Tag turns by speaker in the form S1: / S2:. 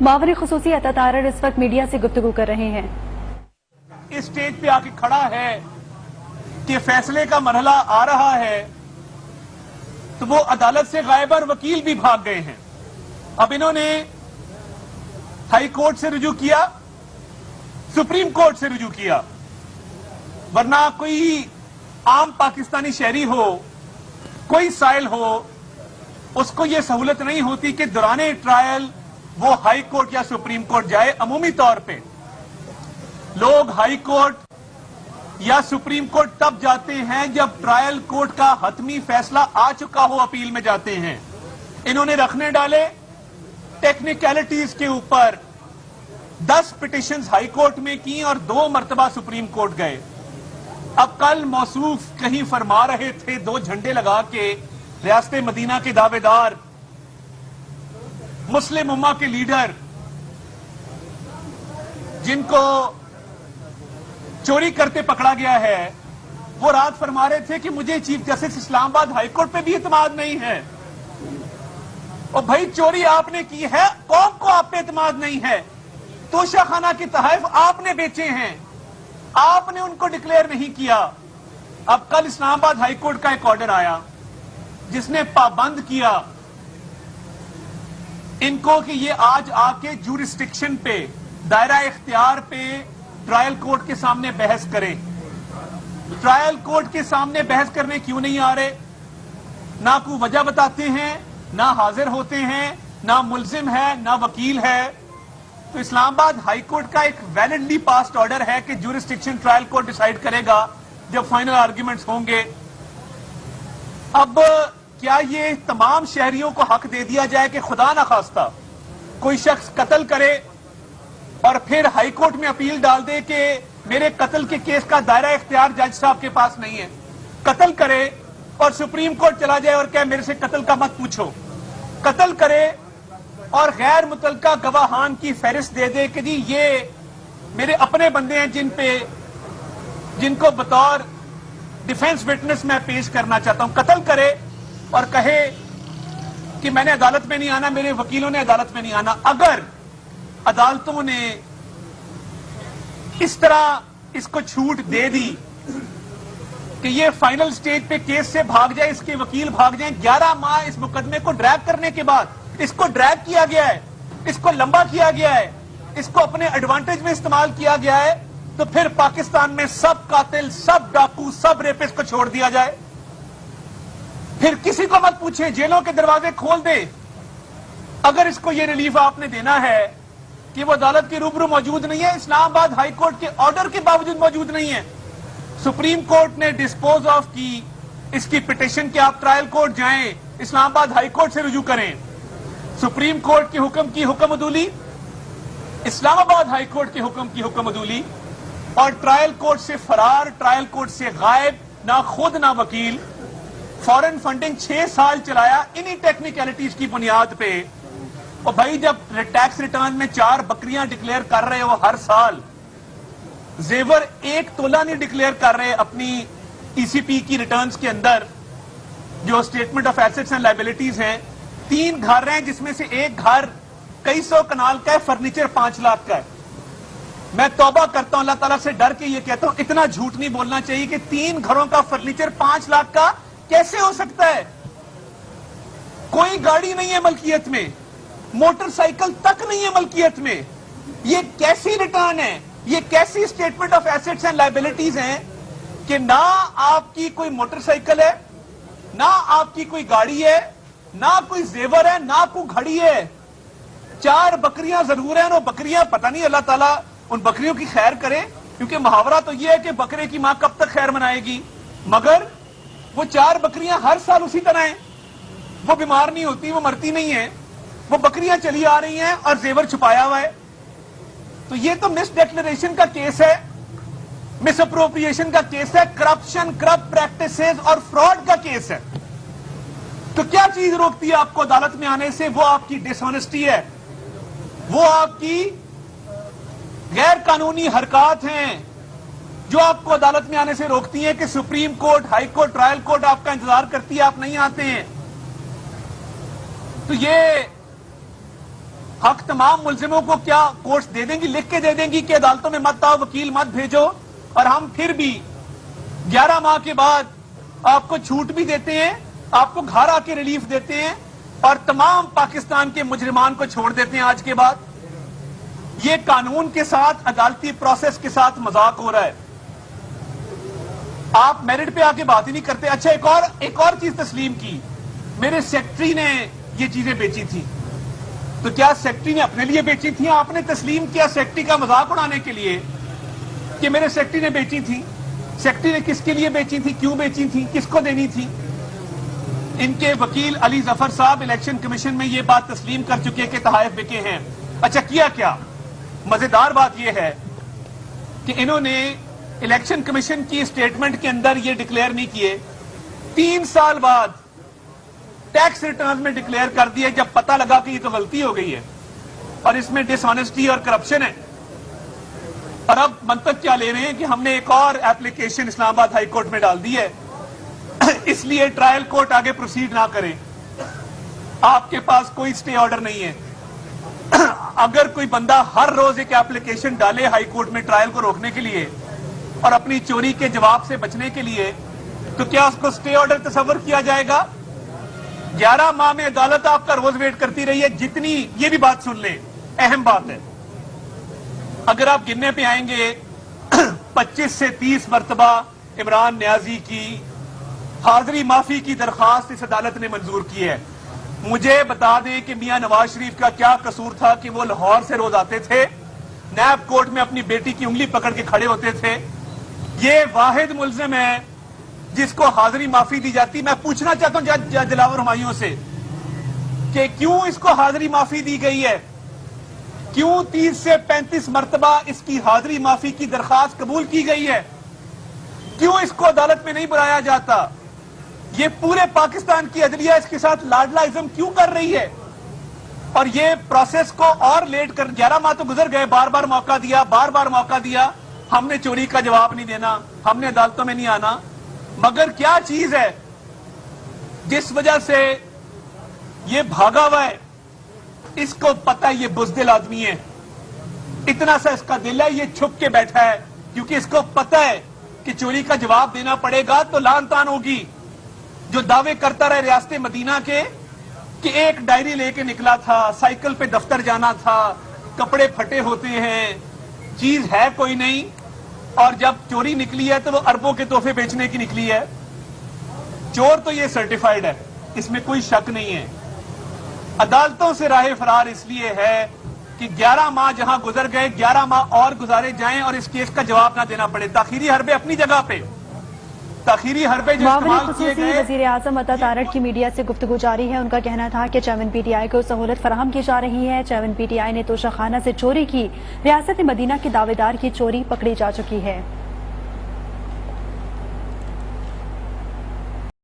S1: Maori खसूसी अता तारर इस वक्त मीडिया से गुफ्तगू कर रहे हैं।
S2: इस स्टेज पे आके खड़ा है कि फैसले का मरहला आ रहा है तो वो अदालत से गायब और वकील भी भाग गए हैं। अब इन्होंने हाई कोर्ट से रुजू किया, सुप्रीम कोर्ट से रुजू किया, वरना कोई आम पाकिस्तानी शहरी हो, कोई साइल हो, उसको ये सहूलत नहीं होती कि दौराने ट्रायल वो हाई कोर्ट या सुप्रीम कोर्ट जाए। अमूमी तौर पे लोग हाई कोर्ट या सुप्रीम कोर्ट तब जाते हैं जब ट्रायल कोर्ट का हतमी फैसला आ चुका हो, अपील में जाते हैं। इन्होंने रखने डाले टेक्निकलिटीज के ऊपर। 10 पिटिशंस हाई कोर्ट में की और 2 मरतबा सुप्रीम कोर्ट गए। अब कल मौसूफ कहीं फरमा रहे थे, 2 झंडे लगा के, रियासत मदीना के दावेदार, मुस्लिम उम्मा के लीडर, जिनको चोरी करते पकड़ा गया है, वो रात फरमा रहे थे कि मुझे chief justice Islamabad high court पे भी इत्मीनान नहीं है। और भाई चोरी आपने की है, कौम को आप पे इत्मीनान नहीं है। तोशाखाना के तहफ आपने बेचे हैं, आपने उनको डिक्लेयर नहीं किया। अब कल इस्लामाबाद हाई कोर्ट का एक ऑर्डर आया जिसने पाबंद किया इनको कि ये आज आके जूरिस्डिक्शन पे, दायरा इख्तियार पे ट्रायल कोर्ट के सामने बहस करें। ट्रायल कोर्ट के सामने बहस करने क्यों नहीं आ रहे? ना कोई वजह बताते हैं, ना हाजिर होते हैं, ना मुलजिम है, ना वकील है। तो इस्लामाबाद हाई कोर्ट का एक वैलिडली पास्ड ऑर्डर है कि जूरिस्डिक्शन ट्रायल कोर्ट डिसाइड करेगा जब फाइनल आर्ग्यूमेंट्स होंगे। अब क्या ये तमाम शहरियों को हक दे दिया जाए कि खुदा ना खास्ता कोई शख्स कत्ल करे और फिर हाई कोर्ट में अपील डाल दे कि मेरे कत्ल के केस का दायरा इख्तियार जज साहब के पास नहीं है, कत्ल करे और सुप्रीम कोर्ट चला जाए और कहे मेरे से कत्ल का मत पूछो, कत्ल करे और गैर मुतलका गवाहान की फहरिस्त दे दे कि जी ये मेरे अपने बंदे हैं जिनको बतौर डिफेंस विटनेस मैं पेश करना चाहता हूं। कत्ल करे और कहे कि मैंने अदालत में नहीं आना, मेरे वकीलों ने अदालत में नहीं आना। अगर अदालतों ने इस तरह इसको छूट दे दी कि ये फाइनल स्टेज पे केस से भाग जाए, इसके वकील भाग जाएं, 11 माह इस मुकदमे को ड्रैग करने के बाद इसको ड्रैग किया गया है, इसको लंबा किया गया है, इसको अपने एडवांटेज में इस्तेमाल किया गया है, तो फिर पाकिस्तान में सब कातिल, सब डाकू, सब रेपिस्ट को छोड़ दिया जाए। फिर किसी को मत पूछे, जेलों के दरवाजे खोल दे। अगर इसको ये रिलीफ आपने देना है कि वो अदालत के रूबरू मौजूद नहीं है, इस्लामाबाद हाई कोर्ट के ऑर्डर के बावजूद मौजूद नहीं है, सुप्रीम कोर्ट ने डिस्पोज ऑफ की इसकी पिटिशन कि आप ट्रायल कोर्ट जाएं, इस्लामाबाद हाई कोर्ट से रुजू करें। सुप्रीम कोर्ट के हुक्म की हुक्म अदूली, इस्लामाबाद हाई कोर्ट के हुक्म की हुक्म अदूली, और ट्रायल कोर्ट से फरार, ट्रायल कोर्ट से गायब, ना खुद ना वकील। फॉरेन फंडिंग 6 साल चलाया इन्हीं टेक्निकलिटीज की बुनियाद पे। और भाई जब टैक्स रिटर्न में 4 बकरियां डिक्लेयर कर रहे हो हर साल, जेवर 1 तोला नहीं डिक्लेयर कर रहे अपनी ईसीपी की रिटर्न्स के अंदर, जो statement of assets and liabilities हैं, 3 घर हैं जिसमें से एक घर कई सौ कनाल का है, फर्नीचर 5 लाख का है। मैं तौबा करता हूं, अल्लाह ताला से डर के ये कहता हूं, इतना झूठ नहीं बोलना चाहिए कि 3 घरों का फर्नीचर 5 लाख का कैसे हो सकता है? कोई गाड़ी नहीं है मलकियत में, मोटरसाइकिल तक नहीं है मलकियत में। ये कैसी रिटर्न है? ये कैसी statement of assets and liabilities हैं कि ना आपकी कोई मोटरसाइकिल है, ना आपकी कोई गाड़ी है, ना कोई जेवर है, ना कोई घड़ी है। 4 बकरियां जरूर हैं, वो बकरियां पता नहीं, अल्लाह ताला उन बकरियों की खैर करे, क्योंकि मुहावरा तो यह है कि बकरे की मां कब तक खैर मनाएगी। मगर वो 4 बकरियां हर साल उसी तरह हैं, वो बीमार नहीं होती, वो मरती नहीं है, वो बकरियां चली आ रही हैं और जेवर छुपाया हुआ है। तो ये तो मिस डिक्लेरेशन का केस है, मिस अप्रोप्रिएशन का केस है, करप्शन, करप्ट प्रैक्टिसेस और फ्रॉड का केस है। तो क्या चीज रोकती है आपको अदालत में आने से? वो आपकी डिसऑनेस्टी है, वो आपकी गैर कानूनी हरकत हैं जो आपको अदालत में आने से रोकती हैं कि supreme court, high court, trial court आपका इंतजार करती है, आप नहीं आते हैं। तो ये حق تمام ملزموں کو کیا کوٹس دے دیں گی، لکھ کے دے دیں گی کہ عدالتوں میں مت آؤ، وکیل مت بھیجو، اور ہم پھر بھی 11 ماہ کے بعد آپ کو چھوٹ بھی دیتے ہیں، آپ کو گھر آ کے ریلیف دیتے ہیں اور تمام پاکستان کے مجرمان کو چھوڑ دیتے ہیں آج کے بعد؟ یہ قانون کے ساتھ، عدالتی پروسیس کے ساتھ مذاق ہو رہا ہے۔ آپ میرٹ پہ آ کے بات ہی نہیں کرتے۔ اچھا، ایک اور چیز تسلیم کی، میرے سیکٹری نے یہ چیزیں بیچی تھی، تو کیا سیکٹری نے اپنے لیے بیچی تھی؟ آپ نے تسلیم کیا سیکٹری کا مذاق اڑانے کے لیے کہ میرے سیکٹری نے بیچی تھی؟ سیکٹری نے کس کے لیے بیچی تھی، کیوں بیچی تھی، کس کو دینی تھی؟ ان کے وکیل علی ظفر صاحب الیکشن کمیشن میں یہ بات تسلیم کر چکے کہ تحائف بکے ہیں۔ اچھا، کیا مزیدار بات یہ ہے کہ انہوں نے الیکشن کمیشن کی سٹیٹمنٹ کے اندر یہ ڈکلیئر نہیں کیے، 3 سال بعد ٹیکس ریٹرن میں ڈکلیئر کر دیے جب پتہ لگا کہ یہ تو غلطی ہو گئی ہے اور اس میں ڈس آنیسٹی اور کرپشن ہے۔ اور اب منطق کیا لے رہے ہیں کہ ہم نے ایک اور ایپلیکیشن اسلام آباد ہائی کورٹ میں ڈال دی ہے، اس لیے ٹرائل کورٹ آگے پروسیڈ نہ کریں، آپ کے پاس کوئی سٹے آرڈر نہیں ہے۔ اگر کوئی بندہ ہر روز ایک ایپلیکیشن ڈالے ہائی کورٹ میں ٹرائل کو روکنے کے لیے اور اپنی چوری کے جواب سے بچنے کے لیے، تو کیا اس کو سٹے آرڈر تصور کیا جائے گا؟ 11 ماہ میں عدالت آپ کا روز ویٹ کرتی رہی ہے، جتنی، یہ بھی بات سن لیں، اہم بات ہے، اگر آپ گننے پہ آئیں گے 25 سے 30 مرتبہ عمران نیازی کی حاضری معافی کی درخواست اس عدالت نے منظور کی ہے۔ مجھے بتا دیں کہ میاں نواز شریف کا کیا قصور تھا کہ وہ لاہور سے روز آتے تھے، نیب کورٹ میں اپنی بیٹی کی انگلی پکڑ کے کھڑے ہوتے تھے؟ یہ واحد ملزم ہے جس کو حاضری معافی دی جاتی۔ میں پوچھنا چاہتا ہوں جج دلاور ہمایوں سے کہ کیوں اس کو حاضری معافی دی گئی ہے؟ کیوں 30 سے 35 مرتبہ اس کی حاضری معافی کی درخواست قبول کی گئی ہے؟ کیوں اس کو عدالت میں نہیں بلایا جاتا؟ یہ پورے پاکستان کی عدلیہ اس کے ساتھ لاڈلائزم کیوں کر رہی ہے؟ اور یہ پروسیس کو اور لیٹ کر 11 ماہ تو گزر گئے، بار بار موقع دیا، ہم نے چوری کا جواب نہیں دینا، ہم نے عدالتوں میں نہیں آنا، مگر کیا چیز ہے جس وجہ سے یہ بھاگا ہوا ہے؟ اس کو پتہ ہے یہ بزدل آدمی ہے، اتنا سا اس کا دل ہے، یہ چھپ کے بیٹھا ہے کیونکہ اس کو پتہ ہے کہ چوری کا جواب دینا پڑے گا تو لان تان ہوگی۔ جو دعوے کرتا رہے ریاست مدینہ کے کہ ایک ڈائری لے کے نکلا تھا، سائیکل پہ دفتر جانا تھا، کپڑے پھٹے ہوتے ہیں، چیز ہے کوئی نہیں، اور جب چوری نکلی ہے تو وہ اربوں کے تحفے بیچنے کی نکلی ہے۔ چور تو یہ سرٹیفائیڈ ہے، اس میں کوئی شک نہیں ہے۔ عدالتوں سے راہ فرار اس لیے ہے کہ 11 ماہ جہاں گزر گئے، 11 ماہ اور گزارے جائیں اور اس کیس کا جواب نہ دینا پڑے۔ تاخیری حربے اپنی جگہ پہ، تاخیری حربے جو
S1: معاون
S2: استعمال کیے
S1: خصوصی
S2: گئے۔
S1: وزیر اعظم عطا تارڑ کی میڈیا سے گفتگو جاری ہے۔ ان کا کہنا تھا کہ چیئرمین پی ٹی آئی کو سہولت فراہم کی جا رہی ہے۔ چیئرمین پی ٹی آئی نے توشہ خانہ سے چوری کی، ریاست مدینہ کے دعوے دار کی چوری پکڑی جا چکی ہے۔